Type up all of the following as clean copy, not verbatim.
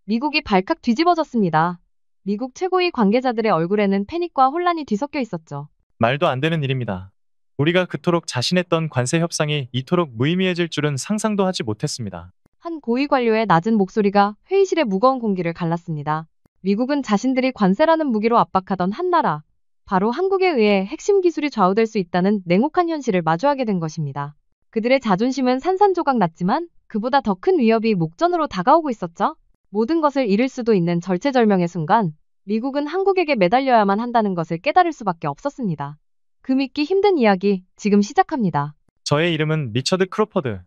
미국이 발칵 뒤집어졌습니다. 미국 최고위 관계자들의 얼굴에는 패닉과 혼란이 뒤섞여 있었죠. 말도 안 되는 일입니다. 우리가 그토록 자신했던 관세 협상이 이토록 무의미해질 줄은 상상도 하지 못했습니다. 한 고위 관료의 낮은 목소리가 회의실의 무거운 공기를 갈랐습니다. 미국은 자신들이 관세라는 무기로 압박하던 한 나라, 바로 한국에 의해 핵심 기술이 좌우될 수 있다는 냉혹한 현실을 마주하게 된 것입니다. 그들의 자존심은 산산조각 났지만 그보다 더 큰 위협이 목전으로 다가오고 있었죠. 모든 것을 잃을 수도 있는 절체절명의 순간, 미국은 한국에게 매달려야만 한다는 것을 깨달을 수밖에 없었습니다. 그 믿기 힘든 이야기, 지금 시작합니다. 저의 이름은 리처드 크로퍼드.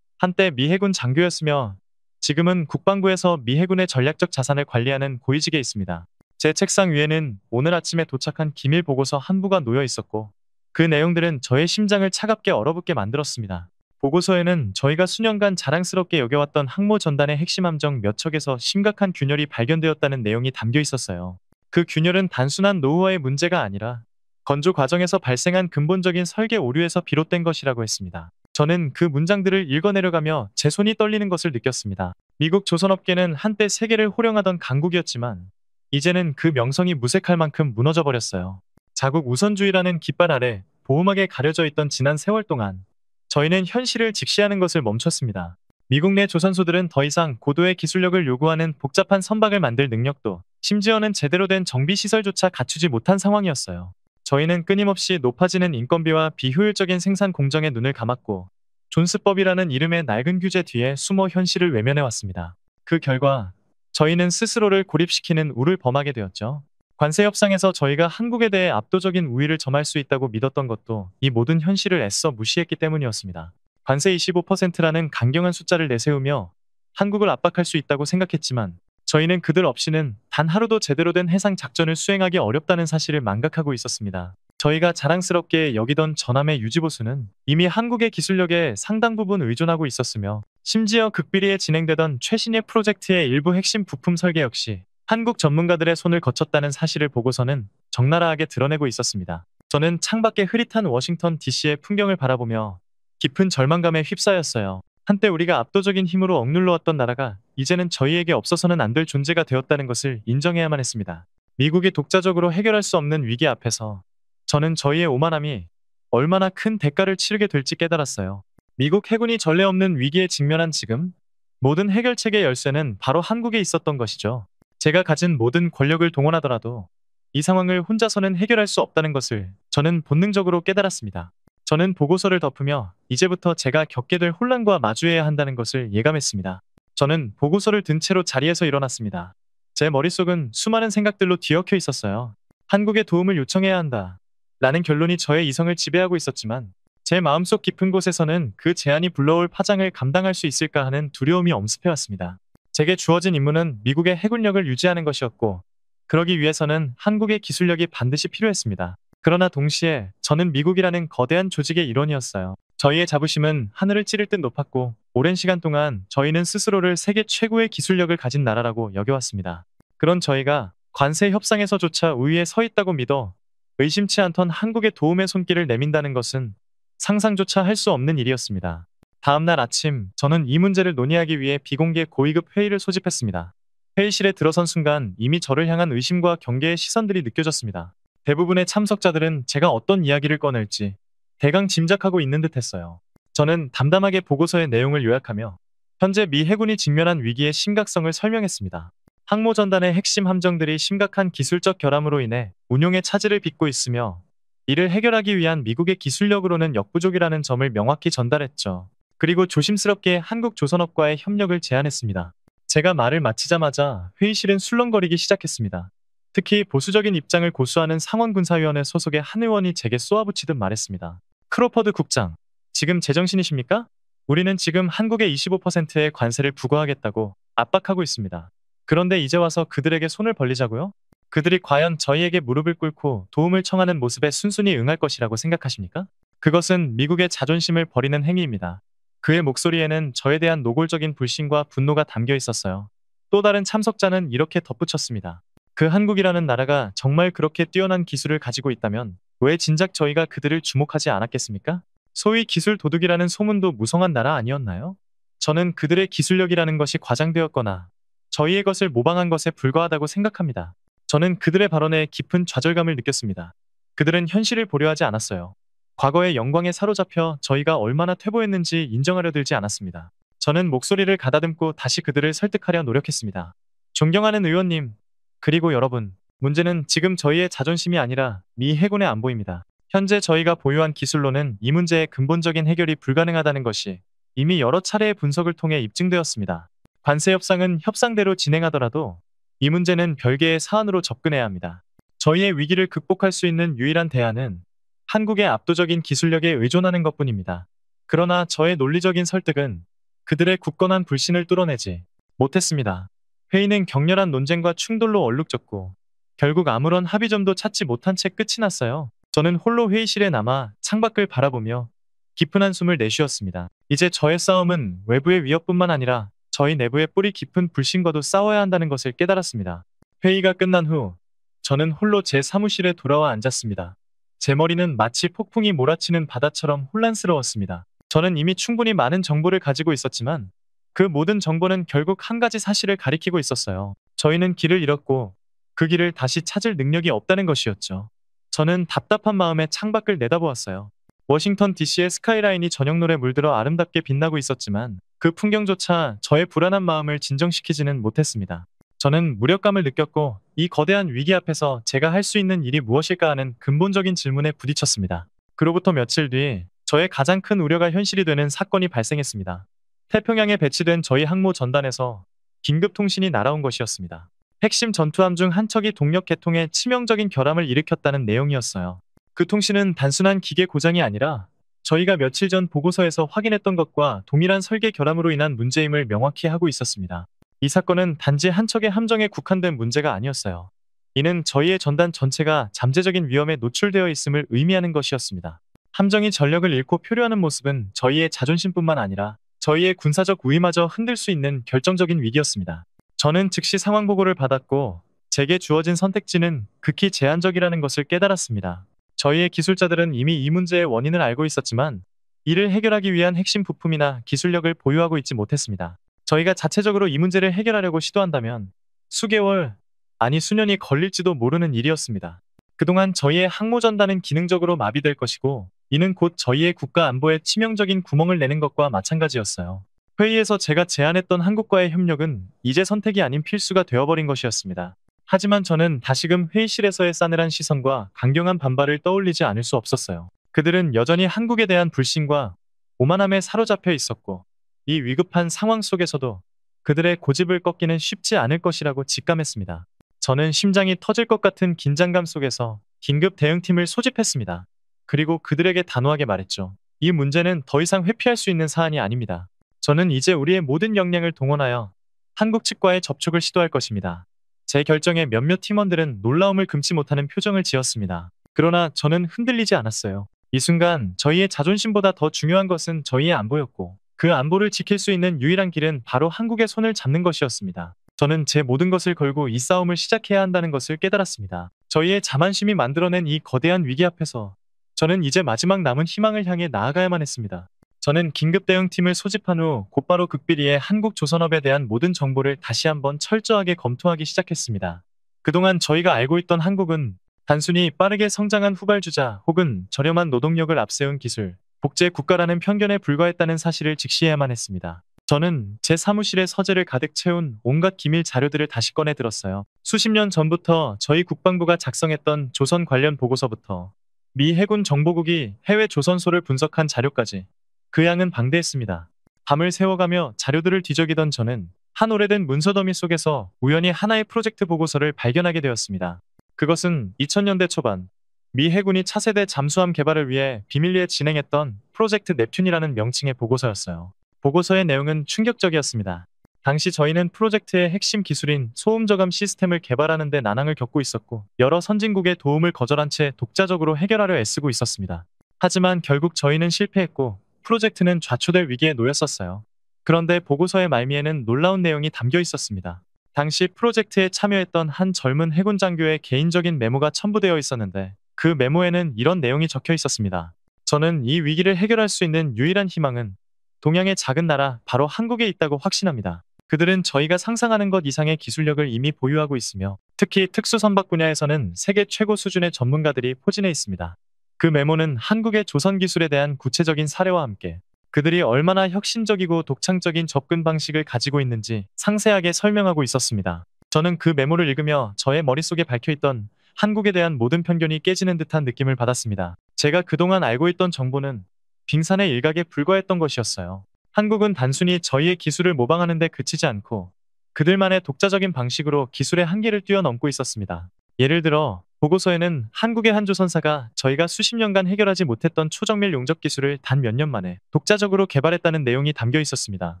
한때 미 해군 장교였으며 지금은 국방부에서 미 해군의 전략적 자산을 관리하는 고위직에 있습니다. 제 책상 위에는 오늘 아침에 도착한 기밀 보고서 한 부가 놓여 있었고 그 내용들은 저의 심장을 차갑게 얼어붙게 만들었습니다. 보고서에는 저희가 수년간 자랑스럽게 여겨왔던 항모 전단의 핵심 함정 몇 척에서 심각한 균열이 발견되었다는 내용이 담겨 있었어요. 그 균열은 단순한 노후화의 문제가 아니라 건조 과정에서 발생한 근본적인 설계 오류에서 비롯된 것이라고 했습니다. 저는 그 문장들을 읽어내려가며 제 손이 떨리는 것을 느꼈습니다. 미국 조선업계는 한때 세계를 호령하던 강국이었지만 이제는 그 명성이 무색할 만큼 무너져 버렸어요. 자국 우선주의라는 깃발 아래 보호막에 가려져 있던 지난 세월 동안 저희는 현실을 직시하는 것을 멈췄습니다. 미국 내 조선소들은 더 이상 고도의 기술력을 요구하는 복잡한 선박을 만들 능력도 심지어는 제대로 된 정비시설조차 갖추지 못한 상황이었어요. 저희는 끊임없이 높아지는 인건비와 비효율적인 생산 공정에 눈을 감았고 존스법이라는 이름의 낡은 규제 뒤에 숨어 현실을 외면해왔습니다. 그 결과 저희는 스스로를 고립시키는 우를 범하게 되었죠. 관세 협상에서 저희가 한국에 대해 압도적인 우위를 점할 수 있다고 믿었던 것도 이 모든 현실을 애써 무시했기 때문이었습니다. 관세 25%라는 강경한 숫자를 내세우며 한국을 압박할 수 있다고 생각했지만 저희는 그들 없이는 단 하루도 제대로 된 해상 작전을 수행하기 어렵다는 사실을 망각하고 있었습니다. 저희가 자랑스럽게 여기던 전함의 유지보수는 이미 한국의 기술력에 상당 부분 의존하고 있었으며 심지어 극비리에 진행되던 최신의 프로젝트의 일부 핵심 부품 설계 역시 한국 전문가들의 손을 거쳤다는 사실을 보고서는 적나라하게 드러내고 있었습니다. 저는 창밖의 흐릿한 워싱턴 DC의 풍경을 바라보며 깊은 절망감에 휩싸였어요. 한때 우리가 압도적인 힘으로 억눌러왔던 나라가 이제는 저희에게 없어서는 안 될 존재가 되었다는 것을 인정해야만 했습니다. 미국이 독자적으로 해결할 수 없는 위기 앞에서 저는 저희의 오만함이 얼마나 큰 대가를 치르게 될지 깨달았어요. 미국 해군이 전례 없는 위기에 직면한 지금 모든 해결책의 열쇠는 바로 한국에 있었던 것이죠. 제가 가진 모든 권력을 동원하더라도 이 상황을 혼자서는 해결할 수 없다는 것을 저는 본능적으로 깨달았습니다. 저는 보고서를 덮으며 이제부터 제가 겪게 될 혼란과 마주해야 한다는 것을 예감했습니다. 저는 보고서를 든 채로 자리에서 일어났습니다. 제 머릿속은 수많은 생각들로 뒤엉켜 있었어요. 한국에 도움을 요청해야 한다. 라는 결론이 저의 이성을 지배하고 있었지만 제 마음속 깊은 곳에서는 그 제안이 불러올 파장을 감당할 수 있을까 하는 두려움이 엄습해왔습니다. 제게 주어진 임무는 미국의 해군력을 유지하는 것이었고 그러기 위해서는 한국의 기술력이 반드시 필요했습니다. 그러나 동시에 저는 미국이라는 거대한 조직의 일원이었어요. 저희의 자부심은 하늘을 찌를 듯 높았고 오랜 시간 동안 저희는 스스로를 세계 최고의 기술력을 가진 나라라고 여겨왔습니다. 그런 저희가 관세 협상에서조차 우위에 서 있다고 믿어 의심치 않던 한국의 도움의 손길을 내민다는 것은 상상조차 할 수 없는 일이었습니다. 다음날 아침 저는 이 문제를 논의하기 위해 비공개 고위급 회의를 소집했습니다. 회의실에 들어선 순간 이미 저를 향한 의심과 경계의 시선들이 느껴졌습니다. 대부분의 참석자들은 제가 어떤 이야기를 꺼낼지 대강 짐작하고 있는 듯했어요. 저는 담담하게 보고서의 내용을 요약하며 현재 미 해군이 직면한 위기의 심각성을 설명했습니다. 항모전단의 핵심 함정들이 심각한 기술적 결함으로 인해 운용에 차질을 빚고 있으며 이를 해결하기 위한 미국의 기술력으로는 역부족이라는 점을 명확히 전달했죠. 그리고 조심스럽게 한국 조선업과의 협력을 제안했습니다. 제가 말을 마치자마자 회의실은 술렁거리기 시작했습니다. 특히 보수적인 입장을 고수하는 상원군사위원회 소속의 한 의원이 제게 쏘아붙이듯 말했습니다. 크로퍼드 국장, 지금 제정신이십니까? 우리는 지금 한국의 25%의 관세를 부과하겠다고 압박하고 있습니다. 그런데 이제 와서 그들에게 손을 벌리자고요? 그들이 과연 저희에게 무릎을 꿇고 도움을 청하는 모습에 순순히 응할 것이라고 생각하십니까? 그것은 미국의 자존심을 버리는 행위입니다. 그의 목소리에는 저에 대한 노골적인 불신과 분노가 담겨 있었어요. 또 다른 참석자는 이렇게 덧붙였습니다. 그 한국이라는 나라가 정말 그렇게 뛰어난 기술을 가지고 있다면 왜 진작 저희가 그들을 주목하지 않았겠습니까? 소위 기술 도둑이라는 소문도 무성한 나라 아니었나요? 저는 그들의 기술력이라는 것이 과장되었거나 저희의 것을 모방한 것에 불과하다고 생각합니다. 저는 그들의 발언에 깊은 좌절감을 느꼈습니다. 그들은 현실을 보려 하지 않았어요. 과거의 영광에 사로잡혀 저희가 얼마나 퇴보했는지 인정하려 들지 않았습니다. 저는 목소리를 가다듬고 다시 그들을 설득하려 노력했습니다. 존경하는 의원님, 그리고 여러분, 문제는 지금 저희의 자존심이 아니라 미 해군의 안보입니다. 현재 저희가 보유한 기술로는 이 문제의 근본적인 해결이 불가능하다는 것이 이미 여러 차례의 분석을 통해 입증되었습니다. 관세 협상은 협상대로 진행하더라도 이 문제는 별개의 사안으로 접근해야 합니다. 저희의 위기를 극복할 수 있는 유일한 대안은 한국의 압도적인 기술력에 의존하는 것뿐입니다. 그러나 저의 논리적인 설득은 그들의 굳건한 불신을 뚫어내지 못했습니다. 회의는 격렬한 논쟁과 충돌로 얼룩졌고 결국 아무런 합의점도 찾지 못한 채 끝이 났어요. 저는 홀로 회의실에 남아 창밖을 바라보며 깊은 한숨을 내쉬었습니다. 이제 저의 싸움은 외부의 위협뿐만 아니라 저희 내부의 뿌리 깊은 불신과도 싸워야 한다는 것을 깨달았습니다. 회의가 끝난 후 저는 홀로 제 사무실에 돌아와 앉았습니다. 제 머리는 마치 폭풍이 몰아치는 바다처럼 혼란스러웠습니다. 저는 이미 충분히 많은 정보를 가지고 있었지만 그 모든 정보는 결국 한 가지 사실을 가리키고 있었어요. 저희는 길을 잃었고 그 길을 다시 찾을 능력이 없다는 것이었죠. 저는 답답한 마음에 창밖을 내다보았어요. 워싱턴 DC의 스카이라인이 저녁노래 물들어 아름답게 빛나고 있었지만 그 풍경조차 저의 불안한 마음을 진정시키지는 못했습니다. 저는 무력감을 느꼈고 이 거대한 위기 앞에서 제가 할 수 있는 일이 무엇일까 하는 근본적인 질문에 부딪혔습니다. 그로부터 며칠 뒤 저의 가장 큰 우려가 현실이 되는 사건이 발생했습니다. 태평양에 배치된 저희 항모 전단에서 긴급 통신이 날아온 것이었습니다. 핵심 전투함 중 한 척이 동력 개통에 치명적인 결함을 일으켰다는 내용이었어요. 그 통신은 단순한 기계 고장이 아니라 저희가 며칠 전 보고서에서 확인했던 것과 동일한 설계 결함으로 인한 문제임을 명확히 하고 있었습니다. 이 사건은 단지 한 척의 함정에 국한된 문제가 아니었어요. 이는 저희의 전단 전체가 잠재적인 위험에 노출되어 있음을 의미하는 것이었습니다. 함정이 전력을 잃고 표류하는 모습은 저희의 자존심뿐만 아니라 저희의 군사적 우위마저 흔들 수 있는 결정적인 위기였습니다. 저는 즉시 상황 보고를 받았고 제게 주어진 선택지는 극히 제한적이라는 것을 깨달았습니다. 저희의 기술자들은 이미 이 문제의 원인을 알고 있었지만 이를 해결하기 위한 핵심 부품이나 기술력을 보유하고 있지 못했습니다. 저희가 자체적으로 이 문제를 해결하려고 시도한다면 수개월, 아니 수년이 걸릴지도 모르는 일이었습니다. 그동안 저희의 항모전단은 기능적으로 마비될 것이고 이는 곧 저희의 국가 안보에 치명적인 구멍을 내는 것과 마찬가지였어요. 회의에서 제가 제안했던 한국과의 협력은 이제 선택이 아닌 필수가 되어버린 것이었습니다. 하지만 저는 다시금 회의실에서의 싸늘한 시선과 강경한 반발을 떠올리지 않을 수 없었어요. 그들은 여전히 한국에 대한 불신과 오만함에 사로잡혀 있었고 이 위급한 상황 속에서도 그들의 고집을 꺾기는 쉽지 않을 것이라고 직감했습니다. 저는 심장이 터질 것 같은 긴장감 속에서 긴급 대응팀을 소집했습니다. 그리고 그들에게 단호하게 말했죠. 이 문제는 더 이상 회피할 수 있는 사안이 아닙니다. 저는 이제 우리의 모든 역량을 동원하여 한국 측과의 접촉을 시도할 것입니다. 제 결정에 몇몇 팀원들은 놀라움을 금치 못하는 표정을 지었습니다. 그러나 저는 흔들리지 않았어요. 이 순간 저희의 자존심보다 더 중요한 것은 저희의 안보였고 그 안보를 지킬 수 있는 유일한 길은 바로 한국의 손을 잡는 것이었습니다. 저는 제 모든 것을 걸고 이 싸움을 시작해야 한다는 것을 깨달았습니다. 저희의 자만심이 만들어낸 이 거대한 위기 앞에서 저는 이제 마지막 남은 희망을 향해 나아가야만 했습니다. 저는 긴급 대응팀을 소집한 후 곧바로 극비리에 한국조선업에 대한 모든 정보를 다시 한번 철저하게 검토하기 시작했습니다. 그동안 저희가 알고 있던 한국은 단순히 빠르게 성장한 후발주자 혹은 저렴한 노동력을 앞세운 기술, 복제 국가라는 편견에 불과했다는 사실을 직시해야만 했습니다. 저는 제 사무실에 서재를 가득 채운 온갖 기밀 자료들을 다시 꺼내 들었어요. 수십 년 전부터 저희 국방부가 작성했던 조선 관련 보고서부터 미 해군 정보국이 해외 조선소를 분석한 자료까지 그 양은 방대했습니다. 밤을 새워가며 자료들을 뒤적이던 저는 한 오래된 문서더미 속에서 우연히 하나의 프로젝트 보고서를 발견하게 되었습니다. 그것은 2000년대 초반 미 해군이 차세대 잠수함 개발을 위해 비밀리에 진행했던 프로젝트 넵튠이라는 명칭의 보고서였어요. 보고서의 내용은 충격적이었습니다. 당시 저희는 프로젝트의 핵심 기술인 소음 저감 시스템을 개발하는 데 난항을 겪고 있었고 여러 선진국의 도움을 거절한 채 독자적으로 해결하려 애쓰고 있었습니다. 하지만 결국 저희는 실패했고 프로젝트는 좌초될 위기에 놓였었어요. 그런데 보고서의 말미에는 놀라운 내용이 담겨 있었습니다. 당시 프로젝트에 참여했던 한 젊은 해군 장교의 개인적인 메모가 첨부되어 있었는데 그 메모에는 이런 내용이 적혀 있었습니다. 저는 이 위기를 해결할 수 있는 유일한 희망은 동양의 작은 나라 바로 한국에 있다고 확신합니다. 그들은 저희가 상상하는 것 이상의 기술력을 이미 보유하고 있으며 특히 특수선박 분야에서는 세계 최고 수준의 전문가들이 포진해 있습니다. 그 메모는 한국의 조선 기술에 대한 구체적인 사례와 함께 그들이 얼마나 혁신적이고 독창적인 접근 방식을 가지고 있는지 상세하게 설명하고 있었습니다. 저는 그 메모를 읽으며 저의 머릿속에 박혀있던 한국에 대한 모든 편견이 깨지는 듯한 느낌을 받았습니다. 제가 그동안 알고 있던 정보는 빙산의 일각에 불과했던 것이었어요. 한국은 단순히 저희의 기술을 모방하는 데 그치지 않고 그들만의 독자적인 방식으로 기술의 한계를 뛰어넘고 있었습니다. 예를 들어 보고서에는 한국의 한 조선사가 저희가 수십 년간 해결하지 못했던 초정밀 용접 기술을 단 몇 년 만에 독자적으로 개발했다는 내용이 담겨 있었습니다.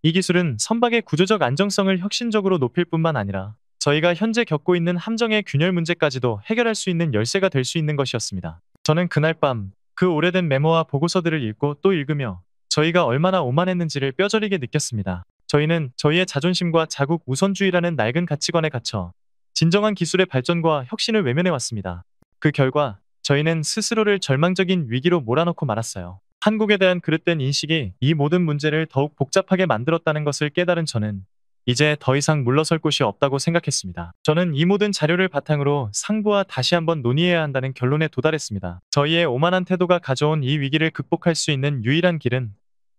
이 기술은 선박의 구조적 안정성을 혁신적으로 높일 뿐만 아니라 저희가 현재 겪고 있는 함정의 균열 문제까지도 해결할 수 있는 열쇠가 될 수 있는 것이었습니다. 저는 그날 밤 그 오래된 메모와 보고서들을 읽고 또 읽으며 저희가 얼마나 오만했는지를 뼈저리게 느꼈습니다. 저희는 저희의 자존심과 자국 우선주의라는 낡은 가치관에 갇혀 진정한 기술의 발전과 혁신을 외면해 왔습니다. 그 결과 저희는 스스로를 절망적인 위기로 몰아넣고 말았어요. 한국에 대한 그릇된 인식이 이 모든 문제를 더욱 복잡하게 만들었다는 것을 깨달은 저는 이제 더 이상 물러설 곳이 없다고 생각했습니다. 저는 이 모든 자료를 바탕으로 상부와 다시 한번 논의해야 한다는 결론에 도달했습니다. 저희의 오만한 태도가 가져온 이 위기를 극복할 수 있는 유일한 길은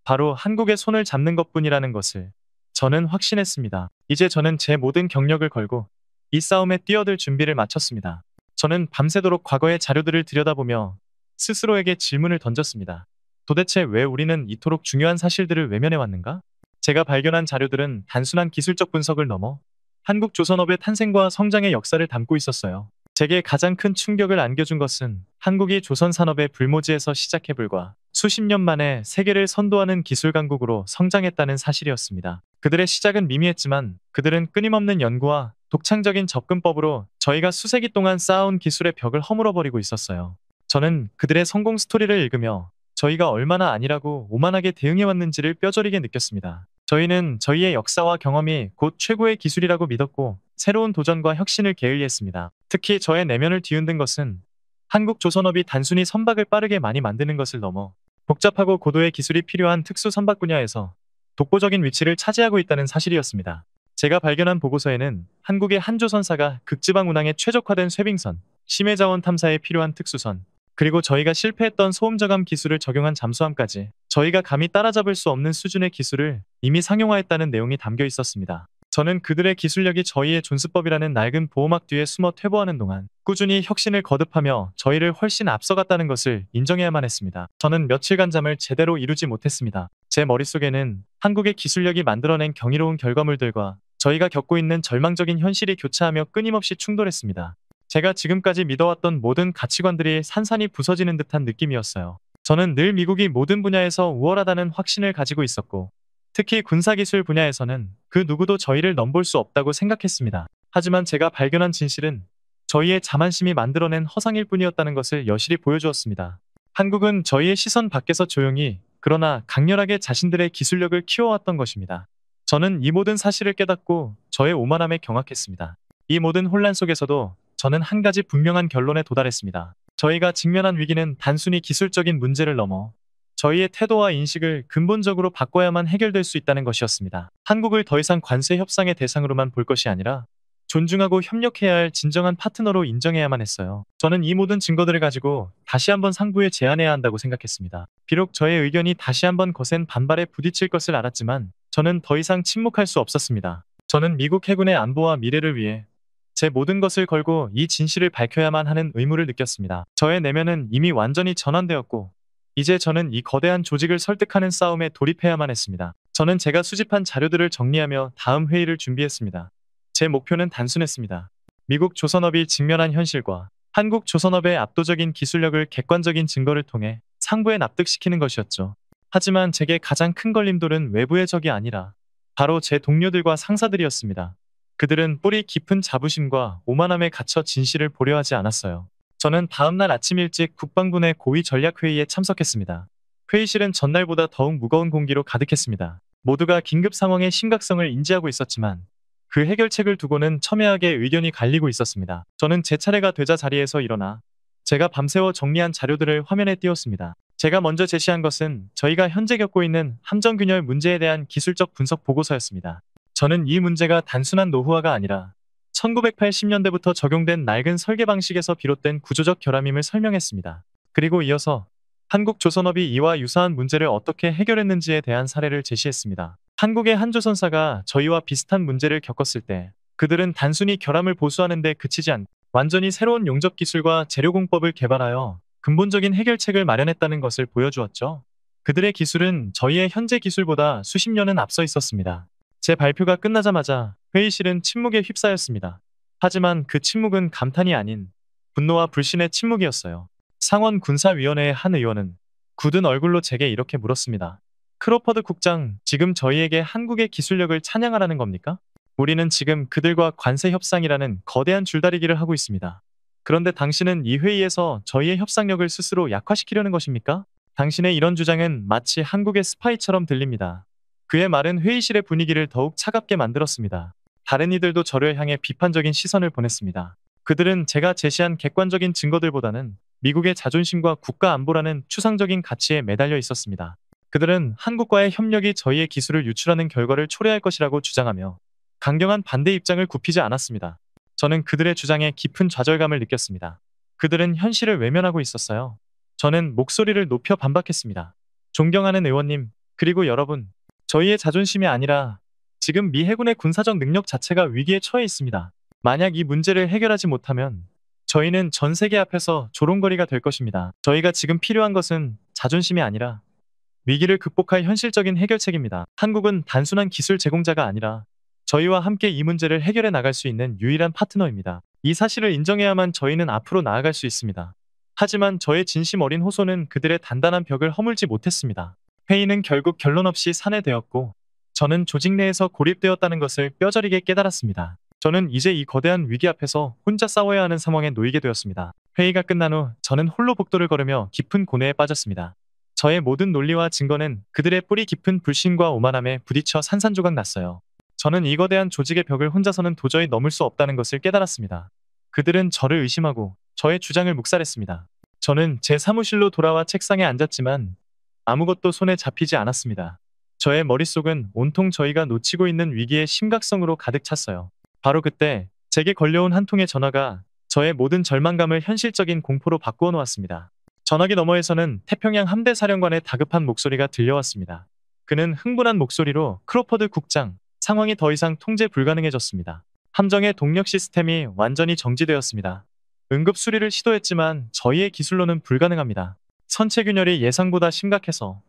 바로 한국의 손을 잡는 것뿐이라는 것을 저는 확신했습니다. 이제 저는 제 모든 경력을 걸고 이 싸움에 뛰어들 준비를 마쳤습니다. 저는 밤새도록 과거의 자료들을 들여다보며 스스로에게 질문을 던졌습니다. 도대체 왜 우리는 이토록 중요한 사실들을 외면해왔는가? 제가 발견한 자료들은 단순한 기술적 분석을 넘어 한국 조선업의 탄생과 성장의 역사를 담고 있었어요. 제게 가장 큰 충격을 안겨준 것은 한국이 조선 산업의 불모지에서 시작해 불과 수십 년 만에 세계를 선도하는 기술 강국으로 성장했다는 사실이었습니다. 그들의 시작은 미미했지만 그들은 끊임없는 연구와 독창적인 접근법으로 저희가 수세기 동안 쌓아온 기술의 벽을 허물어버리고 있었어요. 저는 그들의 성공 스토리를 읽으며 저희가 얼마나 안일하고 오만하게 대응해왔는지를 뼈저리게 느꼈습니다. 저희는 저희의 역사와 경험이 곧 최고의 기술이라고 믿었고 새로운 도전과 혁신을 게을리했습니다. 특히 저의 내면을 뒤흔든 것은 한국 조선업이 단순히 선박을 빠르게 많이 만드는 것을 넘어 복잡하고 고도의 기술이 필요한 특수 선박 분야에서 독보적인 위치를 차지하고 있다는 사실이었습니다. 제가 발견한 보고서에는 한국의 한 조선사가 극지방 운항에 최적화된 쇄빙선, 심해자원 탐사에 필요한 특수선, 그리고 저희가 실패했던 소음 저감 기술을 적용한 잠수함까지 저희가 감히 따라잡을 수 없는 수준의 기술을 이미 상용화했다는 내용이 담겨 있었습니다. 저는 그들의 기술력이 저희의 존스법이라는 낡은 보호막 뒤에 숨어 퇴보하는 동안 꾸준히 혁신을 거듭하며 저희를 훨씬 앞서갔다는 것을 인정해야만 했습니다. 저는 며칠간 잠을 제대로 이루지 못했습니다. 제 머릿속에는 한국의 기술력이 만들어낸 경이로운 결과물들과 저희가 겪고 있는 절망적인 현실이 교차하며 끊임없이 충돌했습니다. 제가 지금까지 믿어왔던 모든 가치관들이 산산이 부서지는 듯한 느낌이었어요. 저는 늘 미국이 모든 분야에서 우월하다는 확신을 가지고 있었고 특히 군사기술 분야에서는 그 누구도 저희를 넘볼 수 없다고 생각했습니다. 하지만 제가 발견한 진실은 저희의 자만심이 만들어낸 허상일 뿐이었다는 것을 여실히 보여주었습니다. 한국은 저희의 시선 밖에서 조용히 그러나 강렬하게 자신들의 기술력을 키워왔던 것입니다. 저는 이 모든 사실을 깨닫고 저의 오만함에 경악했습니다. 이 모든 혼란 속에서도 저는 한 가지 분명한 결론에 도달했습니다. 저희가 직면한 위기는 단순히 기술적인 문제를 넘어 저희의 태도와 인식을 근본적으로 바꿔야만 해결될 수 있다는 것이었습니다. 한국을 더 이상 관세 협상의 대상으로만 볼 것이 아니라 존중하고 협력해야 할 진정한 파트너로 인정해야만 했어요. 저는 이 모든 증거들을 가지고 다시 한번 상부에 제안해야 한다고 생각했습니다. 비록 저의 의견이 다시 한번 거센 반발에 부딪힐 것을 알았지만 저는 더 이상 침묵할 수 없었습니다. 저는 미국 해군의 안보와 미래를 위해 제 모든 것을 걸고 이 진실을 밝혀야만 하는 의무를 느꼈습니다. 저의 내면은 이미 완전히 전환되었고 이제 저는 이 거대한 조직을 설득하는 싸움에 돌입해야만 했습니다. 저는 제가 수집한 자료들을 정리하며 다음 회의를 준비했습니다. 제 목표는 단순했습니다. 미국 조선업이 직면한 현실과 한국 조선업의 압도적인 기술력을 객관적인 증거를 통해 상부에 납득시키는 것이었죠. 하지만 제게 가장 큰 걸림돌은 외부의 적이 아니라 바로 제 동료들과 상사들이었습니다. 그들은 뿌리 깊은 자부심과 오만함에 갇혀 진실을 보려 하지 않았어요. 저는 다음날 아침 일찍 국방부 내 고위 전략회의에 참석했습니다. 회의실은 전날보다 더욱 무거운 공기로 가득했습니다. 모두가 긴급 상황의 심각성을 인지하고 있었지만 그 해결책을 두고는 첨예하게 의견이 갈리고 있었습니다. 저는 제 차례가 되자 자리에서 일어나 제가 밤새워 정리한 자료들을 화면에 띄웠습니다. 제가 먼저 제시한 것은 저희가 현재 겪고 있는 함정균열 문제에 대한 기술적 분석 보고서였습니다. 저는 이 문제가 단순한 노후화가 아니라 1980년대부터 적용된 낡은 설계 방식에서 비롯된 구조적 결함임을 설명했습니다. 그리고 이어서 한국 조선업이 이와 유사한 문제를 어떻게 해결했는지에 대한 사례를 제시했습니다. 한국의 한 조선사가 저희와 비슷한 문제를 겪었을 때 그들은 단순히 결함을 보수하는 데 그치지 않고 완전히 새로운 용접 기술과 재료 공법을 개발하여 근본적인 해결책을 마련했다는 것을 보여주었죠. 그들의 기술은 저희의 현재 기술보다 수십 년은 앞서 있었습니다. 제 발표가 끝나자마자 회의실은 침묵에 휩싸였습니다. 하지만 그 침묵은 감탄이 아닌 분노와 불신의 침묵이었어요. 상원 군사위원회의 한 의원은 굳은 얼굴로 제게 이렇게 물었습니다. 크로퍼드 국장, 지금 저희에게 한국의 기술력을 찬양하라는 겁니까? 우리는 지금 그들과 관세 협상이라는 거대한 줄다리기를 하고 있습니다. 그런데 당신은 이 회의에서 저희의 협상력을 스스로 약화시키려는 것입니까? 당신의 이런 주장은 마치 한국의 스파이처럼 들립니다. 그의 말은 회의실의 분위기를 더욱 차갑게 만들었습니다. 다른 이들도 저를 향해 비판적인 시선을 보냈습니다. 그들은 제가 제시한 객관적인 증거들보다는 미국의 자존심과 국가 안보라는 추상적인 가치에 매달려 있었습니다. 그들은 한국과의 협력이 저희의 기술을 유출하는 결과를 초래할 것이라고 주장하며 강경한 반대 입장을 굽히지 않았습니다. 저는 그들의 주장에 깊은 좌절감을 느꼈습니다. 그들은 현실을 외면하고 있었어요. 저는 목소리를 높여 반박했습니다. 존경하는 의원님, 그리고 여러분, 저희의 자존심이 아니라 지금 미 해군의 군사적 능력 자체가 위기에 처해 있습니다. 만약 이 문제를 해결하지 못하면 저희는 전 세계 앞에서 조롱거리가 될 것입니다. 저희가 지금 필요한 것은 자존심이 아니라 위기를 극복할 현실적인 해결책입니다. 한국은 단순한 기술 제공자가 아니라 저희와 함께 이 문제를 해결해 나갈 수 있는 유일한 파트너입니다. 이 사실을 인정해야만 저희는 앞으로 나아갈 수 있습니다. 하지만 저의 진심 어린 호소는 그들의 단단한 벽을 허물지 못했습니다. 회의는 결국 결론 없이 산회되었고 저는 조직 내에서 고립되었다는 것을 뼈저리게 깨달았습니다. 저는 이제 이 거대한 위기 앞에서 혼자 싸워야 하는 상황에 놓이게 되었습니다. 회의가 끝난 후 저는 홀로 복도를 걸으며 깊은 고뇌에 빠졌습니다. 저의 모든 논리와 증거는 그들의 뿌리 깊은 불신과 오만함에 부딪혀 산산조각 났어요. 저는 이 거대한 조직의 벽을 혼자서는 도저히 넘을 수 없다는 것을 깨달았습니다. 그들은 저를 의심하고 저의 주장을 묵살했습니다. 저는 제 사무실로 돌아와 책상에 앉았지만 아무것도 손에 잡히지 않았습니다. 저의 머릿속은 온통 저희가 놓치고 있는 위기의 심각성으로 가득 찼어요. 바로 그때 제게 걸려온 한 통의 전화가 저의 모든 절망감을 현실적인 공포로 바꾸어 놓았습니다. 전화기 너머에서는 태평양 함대 사령관의 다급한 목소리가 들려왔습니다. 그는 흥분한 목소리로 크로퍼드 국장, 상황이 더 이상 통제 불가능해졌습니다. 함정의 동력 시스템이 완전히 정지되었습니다. 응급 수리를 시도했지만 저희의 기술로는 불가능합니다. 선체 균열이 예상보다 심각해서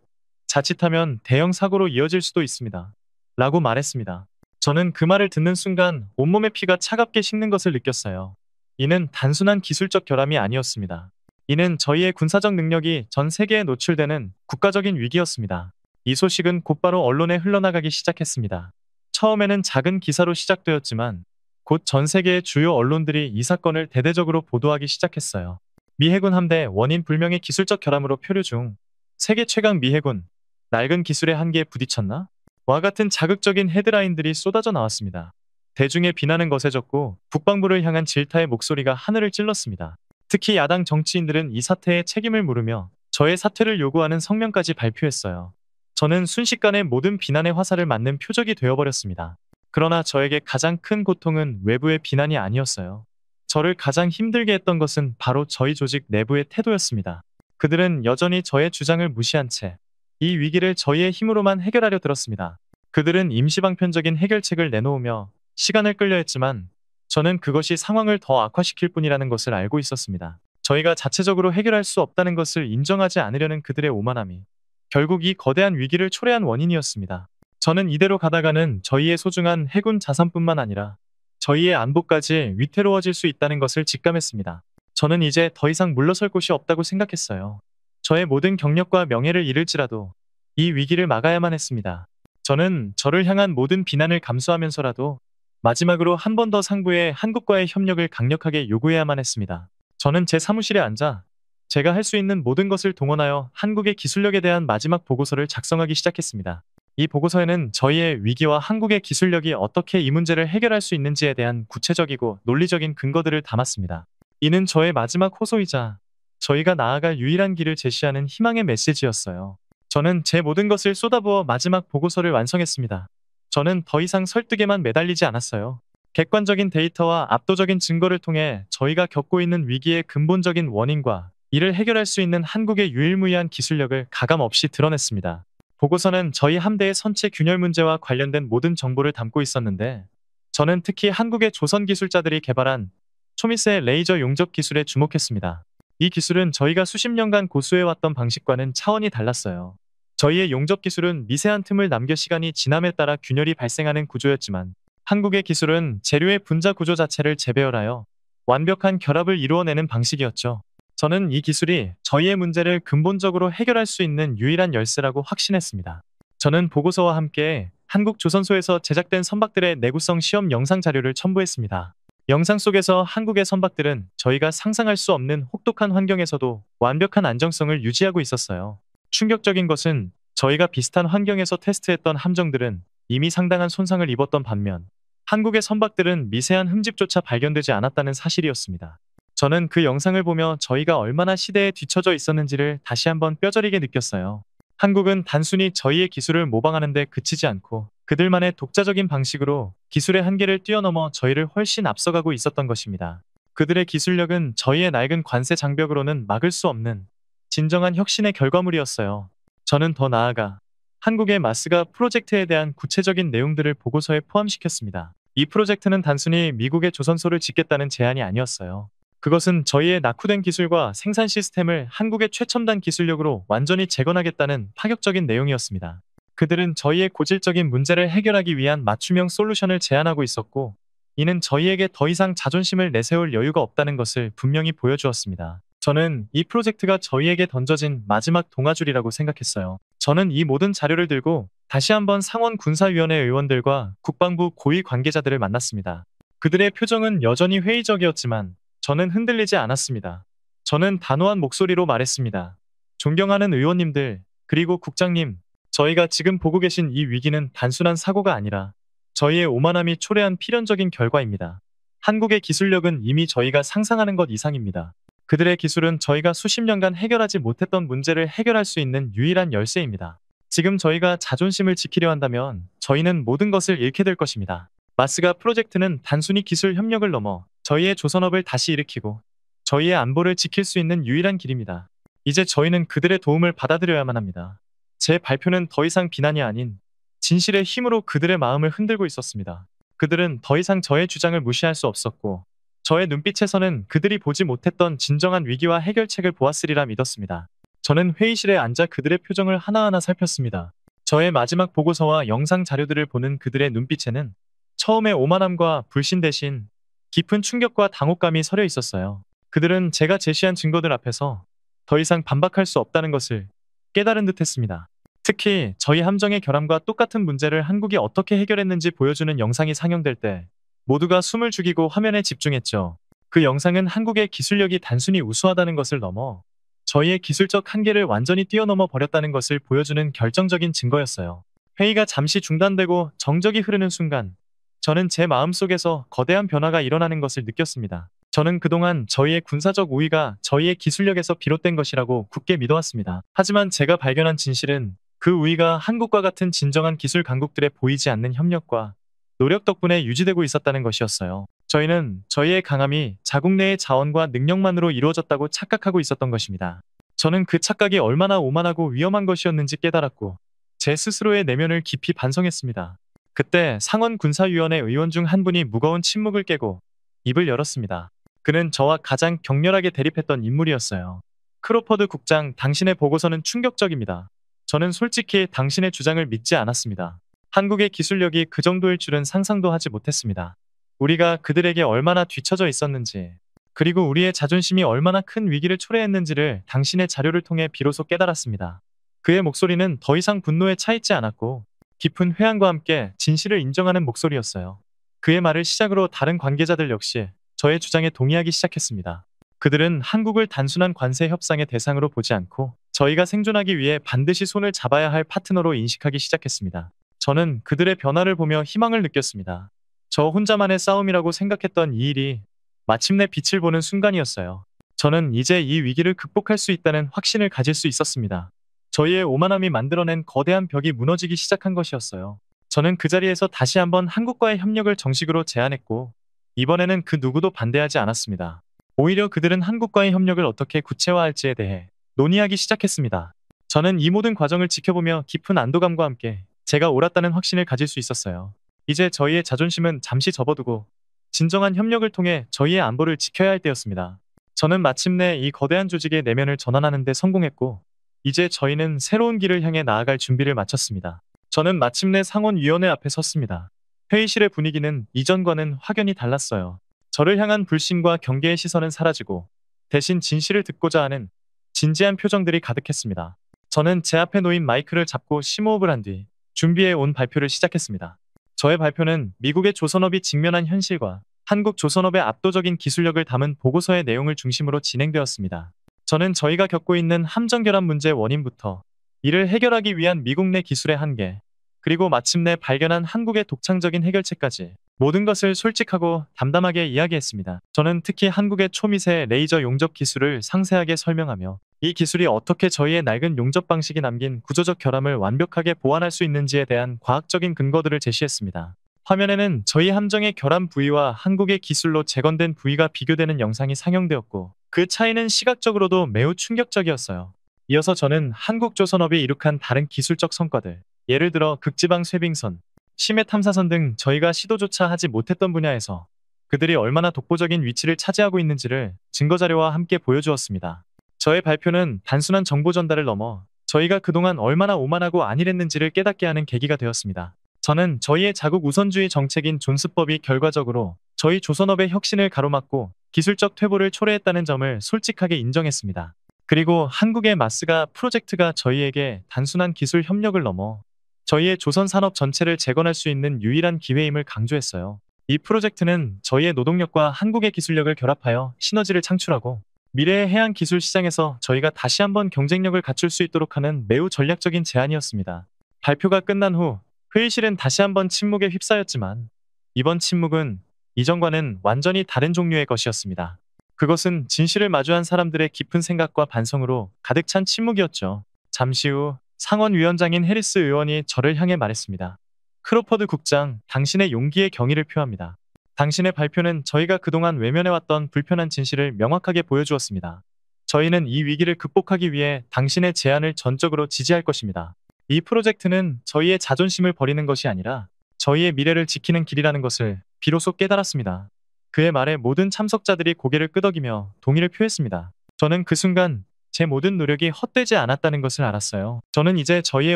자칫하면 대형 사고로 이어질 수도 있습니다. 라고 말했습니다. 저는 그 말을 듣는 순간 온몸의 피가 차갑게 식는 것을 느꼈어요. 이는 단순한 기술적 결함이 아니었습니다. 이는 저희의 군사적 능력이 전 세계에 노출되는 국가적인 위기였습니다. 이 소식은 곧바로 언론에 흘러나가기 시작했습니다. 처음에는 작은 기사로 시작되었지만 곧 전 세계의 주요 언론들이 이 사건을 대대적으로 보도하기 시작했어요. 미 해군 함대 원인 불명의 기술적 결함으로 표류 중 세계 최강 미 해군 낡은 기술의 한계에 부딪혔나? 와 같은 자극적인 헤드라인들이 쏟아져 나왔습니다. 대중의 비난은 거세졌고 국방부를 향한 질타의 목소리가 하늘을 찔렀습니다. 특히 야당 정치인들은 이 사태에 책임을 물으며 저의 사퇴를 요구하는 성명까지 발표했어요. 저는 순식간에 모든 비난의 화살을 맞는 표적이 되어버렸습니다. 그러나 저에게 가장 큰 고통은 외부의 비난이 아니었어요. 저를 가장 힘들게 했던 것은 바로 저희 조직 내부의 태도였습니다. 그들은 여전히 저의 주장을 무시한 채 이 위기를 저희의 힘으로만 해결하려 들었습니다. 그들은 임시방편적인 해결책을 내놓으며 시간을 끌려 했지만 저는 그것이 상황을 더 악화시킬 뿐이라는 것을 알고 있었습니다. 저희가 자체적으로 해결할 수 없다는 것을 인정하지 않으려는 그들의 오만함이 결국 이 거대한 위기를 초래한 원인이었습니다. 저는 이대로 가다가는 저희의 소중한 해군 자산뿐만 아니라 저희의 안보까지 위태로워질 수 있다는 것을 직감했습니다. 저는 이제 더 이상 물러설 곳이 없다고 생각했어요. 저의 모든 경력과 명예를 잃을지라도 이 위기를 막아야만 했습니다. 저는 저를 향한 모든 비난을 감수하면서라도 마지막으로 한 번 더 상부에 한국과의 협력을 강력하게 요구해야만 했습니다. 저는 제 사무실에 앉아 제가 할 수 있는 모든 것을 동원하여 한국의 기술력에 대한 마지막 보고서를 작성하기 시작했습니다. 이 보고서에는 저희의 위기와 한국의 기술력이 어떻게 이 문제를 해결할 수 있는지에 대한 구체적이고 논리적인 근거들을 담았습니다. 이는 저의 마지막 호소이자 저희가 나아갈 유일한 길을 제시하는 희망의 메시지였어요. 저는 제 모든 것을 쏟아부어 마지막 보고서를 완성했습니다. 저는 더 이상 설득에만 매달리지 않았어요. 객관적인 데이터와 압도적인 증거를 통해 저희가 겪고 있는 위기의 근본적인 원인과 이를 해결할 수 있는 한국의 유일무이한 기술력을 가감없이 드러냈습니다. 보고서는 저희 함대의 선체 균열 문제와 관련된 모든 정보를 담고 있었는데, 저는 특히 한국의 조선 기술자들이 개발한 초미세 레이저 용접 기술에 주목했습니다. 이 기술은 저희가 수십 년간 고수해왔던 방식과는 차원이 달랐어요. 저희의 용접 기술은 미세한 틈을 남겨 시간이 지남에 따라 균열이 발생하는 구조였지만, 한국의 기술은 재료의 분자 구조 자체를 재배열하여 완벽한 결합을 이루어내는 방식이었죠. 저는 이 기술이 저희의 문제를 근본적으로 해결할 수 있는 유일한 열쇠라고 확신했습니다. 저는 보고서와 함께 한국 조선소에서 제작된 선박들의 내구성 시험 영상 자료를 첨부했습니다. 영상 속에서 한국의 선박들은 저희가 상상할 수 없는 혹독한 환경에서도 완벽한 안정성을 유지하고 있었어요. 충격적인 것은 저희가 비슷한 환경에서 테스트했던 함정들은 이미 상당한 손상을 입었던 반면, 한국의 선박들은 미세한 흠집조차 발견되지 않았다는 사실이었습니다. 저는 그 영상을 보며 저희가 얼마나 시대에 뒤처져 있었는지를 다시 한번 뼈저리게 느꼈어요. 한국은 단순히 저희의 기술을 모방하는 데 그치지 않고 그들만의 독자적인 방식으로 기술의 한계를 뛰어넘어 저희를 훨씬 앞서가고 있었던 것입니다. 그들의 기술력은 저희의 낡은 관세 장벽으로는 막을 수 없는 진정한 혁신의 결과물이었어요. 저는 더 나아가 한국의 마스가 프로젝트에 대한 구체적인 내용들을 보고서에 포함시켰습니다. 이 프로젝트는 단순히 미국의 조선소를 짓겠다는 제안이 아니었어요. 그것은 저희의 낙후된 기술과 생산 시스템을 한국의 최첨단 기술력으로 완전히 재건하겠다는 파격적인 내용이었습니다. 그들은 저희의 고질적인 문제를 해결하기 위한 맞춤형 솔루션을 제안하고 있었고, 이는 저희에게 더 이상 자존심을 내세울 여유가 없다는 것을 분명히 보여주었습니다. 저는 이 프로젝트가 저희에게 던져진 마지막 동아줄이라고 생각했어요. 저는 이 모든 자료를 들고 다시 한번 상원군사위원회 의원들과 국방부 고위 관계자들을 만났습니다. 그들의 표정은 여전히 회의적이었지만 저는 흔들리지 않았습니다. 저는 단호한 목소리로 말했습니다. 존경하는 의원님들, 그리고 국장님, 저희가 지금 보고 계신 이 위기는 단순한 사고가 아니라 저희의 오만함이 초래한 필연적인 결과입니다. 한국의 기술력은 이미 저희가 상상하는 것 이상입니다. 그들의 기술은 저희가 수십 년간 해결하지 못했던 문제를 해결할 수 있는 유일한 열쇠입니다. 지금 저희가 자존심을 지키려 한다면 저희는 모든 것을 잃게 될 것입니다. 마스가 프로젝트는 단순히 기술 협력을 넘어 저희의 조선업을 다시 일으키고 저희의 안보를 지킬 수 있는 유일한 길입니다. 이제 저희는 그들의 도움을 받아들여야만 합니다. 제 발표는 더 이상 비난이 아닌 진실의 힘으로 그들의 마음을 흔들고 있었습니다. 그들은 더 이상 저의 주장을 무시할 수 없었고, 저의 눈빛에서는 그들이 보지 못했던 진정한 위기와 해결책을 보았으리라 믿었습니다. 저는 회의실에 앉아 그들의 표정을 하나하나 살폈습니다. 저의 마지막 보고서와 영상 자료들을 보는 그들의 눈빛에는 처음의 오만함과 불신 대신 깊은 충격과 당혹감이 서려 있었어요. 그들은 제가 제시한 증거들 앞에서 더 이상 반박할 수 없다는 것을 깨달은 듯했습니다. 특히 저희 함정의 결함과 똑같은 문제를 한국이 어떻게 해결했는지 보여주는 영상이 상영될 때 모두가 숨을 죽이고 화면에 집중했죠. 그 영상은 한국의 기술력이 단순히 우수하다는 것을 넘어 저희의 기술적 한계를 완전히 뛰어넘어 버렸다는 것을 보여주는 결정적인 증거였어요. 회의가 잠시 중단되고 정적이 흐르는 순간 저는 제 마음속에서 거대한 변화가 일어나는 것을 느꼈습니다. 저는 그동안 저희의 군사적 우위가 저희의 기술력에서 비롯된 것이라고 굳게 믿어왔습니다. 하지만 제가 발견한 진실은 그 우위가 한국과 같은 진정한 기술 강국들의 보이지 않는 협력과 노력 덕분에 유지되고 있었다는 것이었어요. 저희는 저희의 강함이 자국 내의 자원과 능력만으로 이루어졌다고 착각하고 있었던 것입니다. 저는 그 착각이 얼마나 오만하고 위험한 것이었는지 깨달았고 제 스스로의 내면을 깊이 반성했습니다. 그때 상원군사위원회 의원 중 한 분이 무거운 침묵을 깨고 입을 열었습니다. 그는 저와 가장 격렬하게 대립했던 인물이었어요. 크로퍼드 국장, 당신의 보고서는 충격적입니다. 저는 솔직히 당신의 주장을 믿지 않았습니다. 한국의 기술력이 그 정도일 줄은 상상도 하지 못했습니다. 우리가 그들에게 얼마나 뒤처져 있었는지, 그리고 우리의 자존심이 얼마나 큰 위기를 초래했는지를 당신의 자료를 통해 비로소 깨달았습니다. 그의 목소리는 더 이상 분노에 차있지 않았고 깊은 회한과 함께 진실을 인정하는 목소리였어요. 그의 말을 시작으로 다른 관계자들 역시 저의 주장에 동의하기 시작했습니다. 그들은 한국을 단순한 관세 협상의 대상으로 보지 않고 저희가 생존하기 위해 반드시 손을 잡아야 할 파트너로 인식하기 시작했습니다. 저는 그들의 변화를 보며 희망을 느꼈습니다. 저 혼자만의 싸움이라고 생각했던 이 일이 마침내 빛을 보는 순간이었어요. 저는 이제 이 위기를 극복할 수 있다는 확신을 가질 수 있었습니다. 저희의 오만함이 만들어낸 거대한 벽이 무너지기 시작한 것이었어요. 저는 그 자리에서 다시 한번 한국과의 협력을 정식으로 제안했고, 이번에는 그 누구도 반대하지 않았습니다. 오히려 그들은 한국과의 협력을 어떻게 구체화할지에 대해 논의하기 시작했습니다. 저는 이 모든 과정을 지켜보며 깊은 안도감과 함께 제가 옳았다는 확신을 가질 수 있었어요. 이제 저희의 자존심은 잠시 접어두고 진정한 협력을 통해 저희의 안보를 지켜야 할 때였습니다. 저는 마침내 이 거대한 조직의 내면을 전환하는 데 성공했고, 이제 저희는 새로운 길을 향해 나아갈 준비를 마쳤습니다. 저는 마침내 상원위원회 앞에 섰습니다. 회의실의 분위기는 이전과는 확연히 달랐어요. 저를 향한 불신과 경계의 시선은 사라지고 대신 진실을 듣고자 하는 진지한 표정들이 가득했습니다. 저는 제 앞에 놓인 마이크를 잡고 심호흡을 한 뒤 준비해 온 발표를 시작했습니다. 저의 발표는 미국의 조선업이 직면한 현실과 한국 조선업의 압도적인 기술력을 담은 보고서의 내용을 중심으로 진행되었습니다. 저는 저희가 겪고 있는 함정 결함 문제의 원인부터 이를 해결하기 위한 미국 내 기술의 한계, 그리고 마침내 발견한 한국의 독창적인 해결책까지 모든 것을 솔직하고 담담하게 이야기했습니다. 저는 특히 한국의 초미세 레이저 용접 기술을 상세하게 설명하며 이 기술이 어떻게 저희의 낡은 용접 방식이 남긴 구조적 결함을 완벽하게 보완할 수 있는지에 대한 과학적인 근거들을 제시했습니다. 화면에는 저희 함정의 결함 부위와 한국의 기술로 재건된 부위가 비교되는 영상이 상영되었고, 그 차이는 시각적으로도 매우 충격적이었어요. 이어서 저는 한국조선업이 이룩한 다른 기술적 성과들, 예를 들어 극지방 쇄빙선, 심해 탐사선 등 저희가 시도조차 하지 못했던 분야에서 그들이 얼마나 독보적인 위치를 차지하고 있는지를 증거자료와 함께 보여주었습니다. 저의 발표는 단순한 정보 전달을 넘어 저희가 그동안 얼마나 오만하고 안일했는지를 깨닫게 하는 계기가 되었습니다. 저는 저희의 자국 우선주의 정책인 존스법이 결과적으로 저희 조선업의 혁신을 가로막고 기술적 퇴보를 초래했다는 점을 솔직하게 인정했습니다. 그리고 한국의 마스가 프로젝트가 저희에게 단순한 기술 협력을 넘어 저희의 조선 산업 전체를 재건할 수 있는 유일한 기회임을 강조했어요. 이 프로젝트는 저희의 노동력과 한국의 기술력을 결합하여 시너지를 창출하고 미래의 해양 기술 시장에서 저희가 다시 한번 경쟁력을 갖출 수 있도록 하는 매우 전략적인 제안이었습니다. 발표가 끝난 후 회의실은 다시 한번 침묵에 휩싸였지만, 이번 침묵은 이전과는 완전히 다른 종류의 것이었습니다. 그것은 진실을 마주한 사람들의 깊은 생각과 반성으로 가득 찬 침묵이었죠. 잠시 후 상원위원장인 해리스 의원이 저를 향해 말했습니다. 크로퍼드 국장, 당신의 용기에 경의를 표합니다. 당신의 발표는 저희가 그동안 외면해왔던 불편한 진실을 명확하게 보여주었습니다. 저희는 이 위기를 극복하기 위해 당신의 제안을 전적으로 지지할 것입니다. 이 프로젝트는 저희의 자존심을 버리는 것이 아니라 저희의 미래를 지키는 길이라는 것을 비로소 깨달았습니다. 그의 말에 모든 참석자들이 고개를 끄덕이며 동의를 표했습니다. 저는 그 순간 제 모든 노력이 헛되지 않았다는 것을 알았어요. 저는 이제 저희의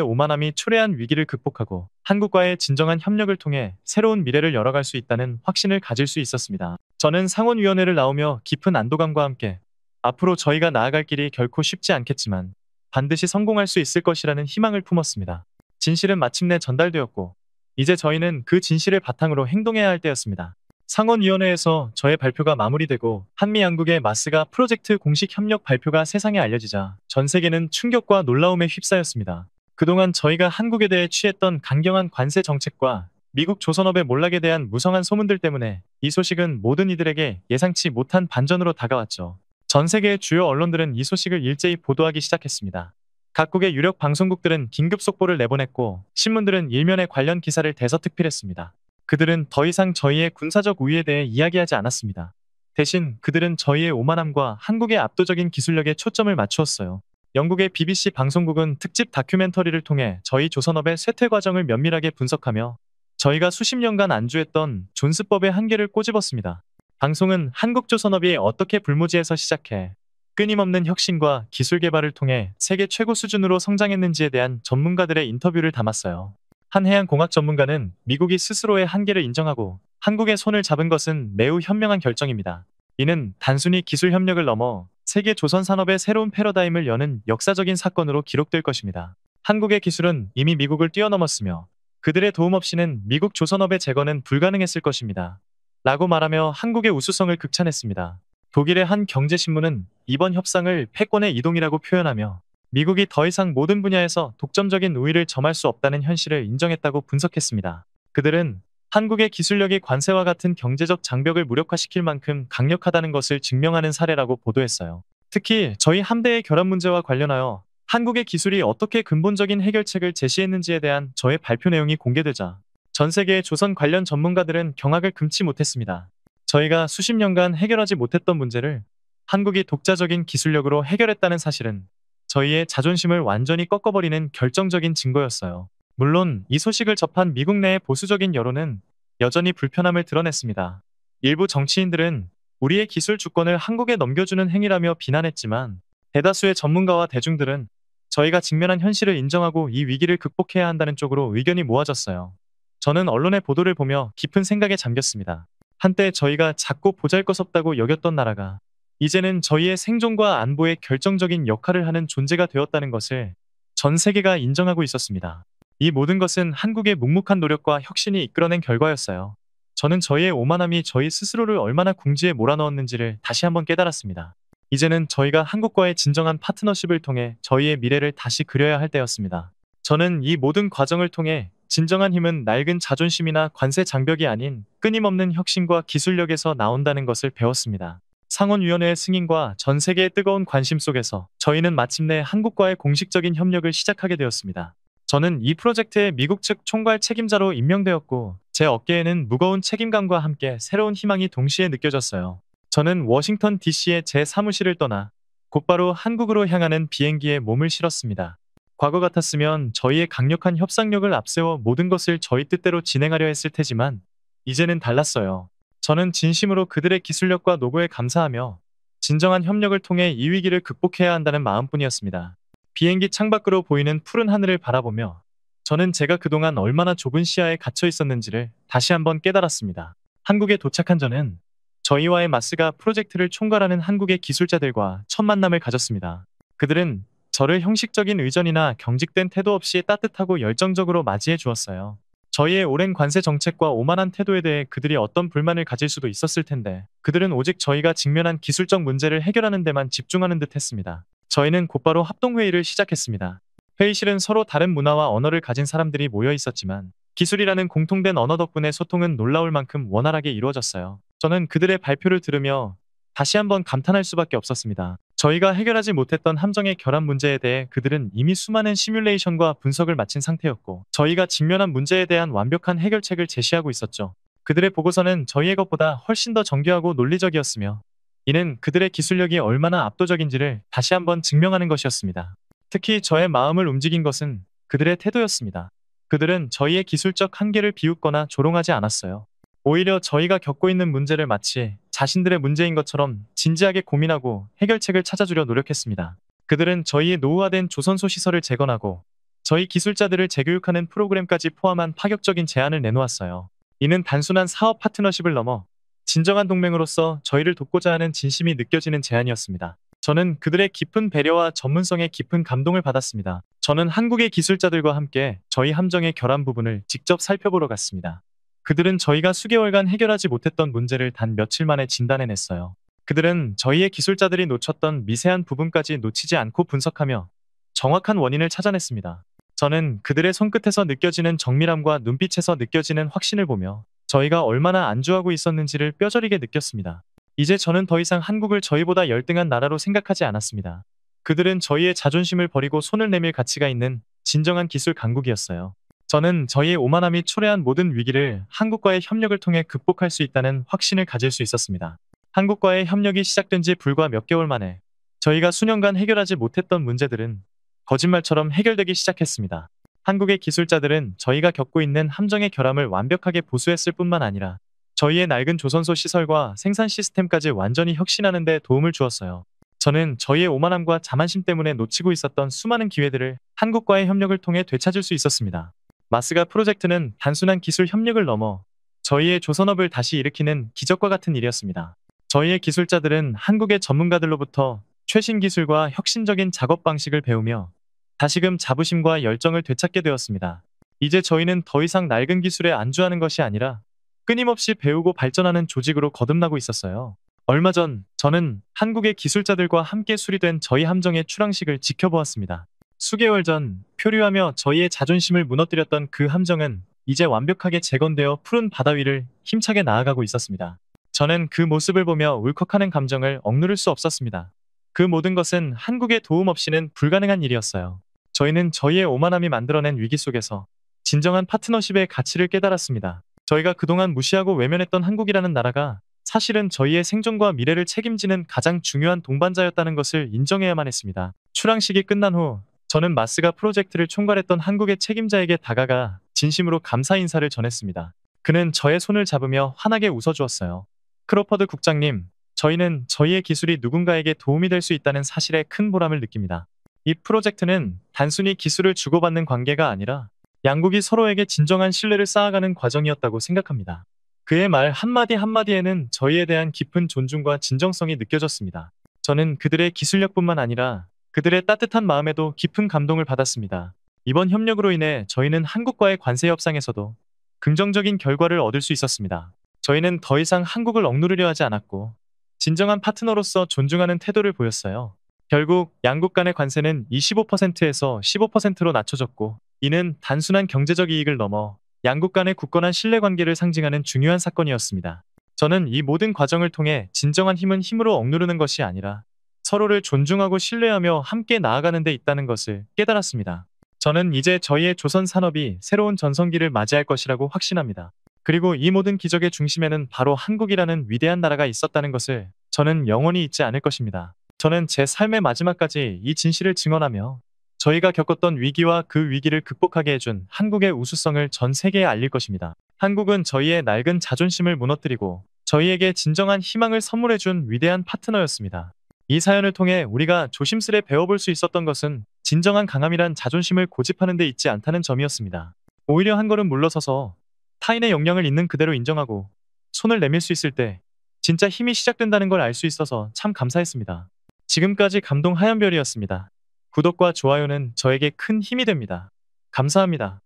오만함이 초래한 위기를 극복하고 한국과의 진정한 협력을 통해 새로운 미래를 열어갈 수 있다는 확신을 가질 수 있었습니다. 저는 상원위원회를 나오며 깊은 안도감과 함께 앞으로 저희가 나아갈 길이 결코 쉽지 않겠지만 반드시 성공할 수 있을 것이라는 희망을 품었습니다. 진실은 마침내 전달되었고, 이제 저희는 그 진실을 바탕으로 행동해야 할 때였습니다. 상원위원회에서 저의 발표가 마무리되고 한미양국의 마스가 프로젝트 공식 협력 발표가 세상에 알려지자 전 세계는 충격과 놀라움에 휩싸였습니다. 그동안 저희가 한국에 대해 취했던 강경한 관세 정책과 미국 조선업의 몰락에 대한 무성한 소문들 때문에 이 소식은 모든 이들에게 예상치 못한 반전으로 다가왔죠. 전 세계의 주요 언론들은 이 소식을 일제히 보도하기 시작했습니다. 각국의 유력 방송국들은 긴급 속보를 내보냈고, 신문들은 일면에 관련 기사를 대서특필했습니다. 그들은 더 이상 저희의 군사적 우위에 대해 이야기하지 않았습니다. 대신 그들은 저희의 오만함과 한국의 압도적인 기술력에 초점을 맞추었어요. 영국의 BBC 방송국은 특집 다큐멘터리를 통해 저희 조선업의 쇠퇴 과정을 면밀하게 분석하며 저희가 수십 년간 안주했던 존스법의 한계를 꼬집었습니다. 방송은 한국 조선업이 어떻게 불모지에서 시작해 끊임없는 혁신과 기술 개발을 통해 세계 최고 수준으로 성장했는지에 대한 전문가들의 인터뷰를 담았어요. 한 해양공학 전문가는 미국이 스스로의 한계를 인정하고 한국의 손을 잡은 것은 매우 현명한 결정입니다. 이는 단순히 기술 협력을 넘어 세계 조선 산업의 새로운 패러다임을 여는 역사적인 사건으로 기록될 것입니다. 한국의 기술은 이미 미국을 뛰어넘었으며 그들의 도움 없이는 미국 조선업의 재건은 불가능했을 것입니다. 라고 말하며 한국의 우수성을 극찬했습니다. 독일의 한 경제신문은 이번 협상을 패권의 이동이라고 표현하며 미국이 더 이상 모든 분야에서 독점적인 우위를 점할 수 없다는 현실을 인정했다고 분석했습니다. 그들은 한국의 기술력이 관세와 같은 경제적 장벽을 무력화시킬 만큼 강력하다는 것을 증명하는 사례라고 보도했어요. 특히 저희 함대의 결함 문제와 관련하여 한국의 기술이 어떻게 근본적인 해결책을 제시했는지에 대한 저의 발표 내용이 공개되자 전 세계의 조선 관련 전문가들은 경악을 금치 못했습니다. 저희가 수십 년간 해결하지 못했던 문제를 한국이 독자적인 기술력으로 해결했다는 사실은 저희의 자존심을 완전히 꺾어버리는 결정적인 증거였어요. 물론 이 소식을 접한 미국 내의 보수적인 여론은 여전히 불편함을 드러냈습니다. 일부 정치인들은 우리의 기술 주권을 한국에 넘겨주는 행위라며 비난했지만 대다수의 전문가와 대중들은 저희가 직면한 현실을 인정하고 이 위기를 극복해야 한다는 쪽으로 의견이 모아졌어요. 저는 언론의 보도를 보며 깊은 생각에 잠겼습니다. 한때 저희가 작고 보잘것없다고 여겼던 나라가 이제는 저희의 생존과 안보에 결정적인 역할을 하는 존재가 되었다는 것을 전 세계가 인정하고 있었습니다. 이 모든 것은 한국의 묵묵한 노력과 혁신이 이끌어낸 결과였어요. 저는 저희의 오만함이 저희 스스로를 얼마나 궁지에 몰아넣었는지를 다시 한번 깨달았습니다. 이제는 저희가 한국과의 진정한 파트너십을 통해 저희의 미래를 다시 그려야 할 때였습니다. 저는 이 모든 과정을 통해 진정한 힘은 낡은 자존심이나 관세 장벽이 아닌 끊임없는 혁신과 기술력에서 나온다는 것을 배웠습니다. 상원위원회의 승인과 전 세계의 뜨거운 관심 속에서 저희는 마침내 한국과의 공식적인 협력을 시작하게 되었습니다. 저는 이 프로젝트의 미국 측 총괄 책임자로 임명되었고 제 어깨에는 무거운 책임감과 함께 새로운 희망이 동시에 느껴졌어요. 저는 워싱턴 DC의 제 사무실을 떠나 곧바로 한국으로 향하는 비행기에 몸을 실었습니다. 과거 같았으면 저희의 강력한 협상력을 앞세워 모든 것을 저희 뜻대로 진행하려 했을 테지만 이제는 달랐어요. 저는 진심으로 그들의 기술력과 노고에 감사하며 진정한 협력을 통해 이 위기를 극복해야 한다는 마음뿐이었습니다. 비행기 창밖으로 보이는 푸른 하늘을 바라보며 저는 제가 그동안 얼마나 좁은 시야에 갇혀 있었는지를 다시 한번 깨달았습니다. 한국에 도착한 저는 저희와의 마스가 프로젝트를 총괄하는 한국의 기술자들과 첫 만남을 가졌습니다. 그들은 저를 형식적인 의전이나 경직된 태도 없이 따뜻하고 열정적으로 맞이해 주었어요. 저희의 오랜 관세 정책과 오만한 태도에 대해 그들이 어떤 불만을 가질 수도 있었을 텐데 그들은 오직 저희가 직면한 기술적 문제를 해결하는 데만 집중하는 듯 했습니다. 저희는 곧바로 합동회의를 시작했습니다. 회의실은 서로 다른 문화와 언어를 가진 사람들이 모여 있었지만 기술이라는 공통된 언어 덕분에 소통은 놀라울 만큼 원활하게 이루어졌어요. 저는 그들의 발표를 들으며 다시 한번 감탄할 수밖에 없었습니다. 저희가 해결하지 못했던 함정의 결함 문제에 대해 그들은 이미 수많은 시뮬레이션과 분석을 마친 상태였고 저희가 직면한 문제에 대한 완벽한 해결책을 제시하고 있었죠. 그들의 보고서는 저희의 것보다 훨씬 더 정교하고 논리적이었으며 이는 그들의 기술력이 얼마나 압도적인지를 다시 한번 증명하는 것이었습니다. 특히 저의 마음을 움직인 것은 그들의 태도였습니다. 그들은 저희의 기술적 한계를 비웃거나 조롱하지 않았어요. 오히려 저희가 겪고 있는 문제를 마치 자신들의 문제인 것처럼 진지하게 고민하고 해결책을 찾아주려 노력했습니다. 그들은 저희의 노후화된 조선소 시설을 재건하고 저희 기술자들을 재교육하는 프로그램까지 포함한 파격적인 제안을 내놓았어요. 이는 단순한 사업 파트너십을 넘어 진정한 동맹으로서 저희를 돕고자 하는 진심이 느껴지는 제안이었습니다. 저는 그들의 깊은 배려와 전문성에 깊은 감동을 받았습니다. 저는 한국의 기술자들과 함께 저희 함정의 결함 부분을 직접 살펴보러 갔습니다. 그들은 저희가 수개월간 해결하지 못했던 문제를 단 며칠 만에 진단해냈어요. 그들은 저희의 기술자들이 놓쳤던 미세한 부분까지 놓치지 않고 분석하며 정확한 원인을 찾아냈습니다. 저는 그들의 손끝에서 느껴지는 정밀함과 눈빛에서 느껴지는 확신을 보며 저희가 얼마나 안주하고 있었는지를 뼈저리게 느꼈습니다. 이제 저는 더 이상 한국을 저희보다 열등한 나라로 생각하지 않았습니다. 그들은 저희의 자존심을 버리고 손을 내밀 가치가 있는 진정한 기술 강국이었어요. 저는 저희의 오만함이 초래한 모든 위기를 한국과의 협력을 통해 극복할 수 있다는 확신을 가질 수 있었습니다. 한국과의 협력이 시작된 지 불과 몇 개월 만에 저희가 수년간 해결하지 못했던 문제들은 거짓말처럼 해결되기 시작했습니다. 한국의 기술자들은 저희가 겪고 있는 함정의 결함을 완벽하게 보수했을 뿐만 아니라 저희의 낡은 조선소 시설과 생산 시스템까지 완전히 혁신하는 데 도움을 주었어요. 저는 저희의 오만함과 자만심 때문에 놓치고 있었던 수많은 기회들을 한국과의 협력을 통해 되찾을 수 있었습니다. 마스가 프로젝트는 단순한 기술 협력을 넘어 저희의 조선업을 다시 일으키는 기적과 같은 일이었습니다. 저희의 기술자들은 한국의 전문가들로부터 최신 기술과 혁신적인 작업 방식을 배우며 다시금 자부심과 열정을 되찾게 되었습니다. 이제 저희는 더 이상 낡은 기술에 안주하는 것이 아니라 끊임없이 배우고 발전하는 조직으로 거듭나고 있었어요. 얼마 전 저는 한국의 기술자들과 함께 수리된 저희 함정의 출항식을 지켜보았습니다. 수개월 전 표류하며 저희의 자존심을 무너뜨렸던 그 함정은 이제 완벽하게 재건되어 푸른 바다 위를 힘차게 나아가고 있었습니다. 저는 그 모습을 보며 울컥하는 감정을 억누를 수 없었습니다. 그 모든 것은 한국의 도움 없이는 불가능한 일이었어요. 저희는 저희의 오만함이 만들어낸 위기 속에서 진정한 파트너십의 가치를 깨달았습니다. 저희가 그동안 무시하고 외면했던 한국이라는 나라가 사실은 저희의 생존과 미래를 책임지는 가장 중요한 동반자였다는 것을 인정해야만 했습니다. 출항식이 끝난 후 저는 마스가 프로젝트를 총괄했던 한국의 책임자에게 다가가 진심으로 감사 인사를 전했습니다. 그는 저의 손을 잡으며 환하게 웃어주었어요. 크로퍼드 국장님, 저희는 저희의 기술이 누군가에게 도움이 될 수 있다는 사실에 큰 보람을 느낍니다. 이 프로젝트는 단순히 기술을 주고받는 관계가 아니라 양국이 서로에게 진정한 신뢰를 쌓아가는 과정이었다고 생각합니다. 그의 말 한마디 한마디에는 저희에 대한 깊은 존중과 진정성이 느껴졌습니다. 저는 그들의 기술력뿐만 아니라 그들의 따뜻한 마음에도 깊은 감동을 받았습니다. 이번 협력으로 인해 저희는 한국과의 관세 협상에서도 긍정적인 결과를 얻을 수 있었습니다. 저희는 더 이상 한국을 억누르려 하지 않았고 진정한 파트너로서 존중하는 태도를 보였어요. 결국 양국 간의 관세는 25%에서 15%로 낮춰졌고 이는 단순한 경제적 이익을 넘어 양국 간의 굳건한 신뢰관계를 상징하는 중요한 사건이었습니다. 저는 이 모든 과정을 통해 진정한 힘은 힘으로 억누르는 것이 아니라 서로를 존중하고 신뢰하며 함께 나아가는 데 있다는 것을 깨달았습니다. 저는 이제 저희의 조선 산업이 새로운 전성기를 맞이할 것이라고 확신합니다. 그리고 이 모든 기적의 중심에는 바로 한국이라는 위대한 나라가 있었다는 것을 저는 영원히 잊지 않을 것입니다. 저는 제 삶의 마지막까지 이 진실을 증언하며 저희가 겪었던 위기와 그 위기를 극복하게 해준 한국의 우수성을 전 세계에 알릴 것입니다. 한국은 저희의 낡은 자존심을 무너뜨리고 저희에게 진정한 희망을 선물해준 위대한 파트너였습니다. 이 사연을 통해 우리가 조심스레 배워볼 수 있었던 것은 진정한 강함이란 자존심을 고집하는 데 있지 않다는 점이었습니다. 오히려 한 걸음 물러서서 타인의 역량을 있는 그대로 인정하고 손을 내밀 수 있을 때 진짜 힘이 시작된다는 걸 알 수 있어서 참 감사했습니다. 지금까지 감동 하얀별이었습니다. 구독과 좋아요는 저에게 큰 힘이 됩니다. 감사합니다.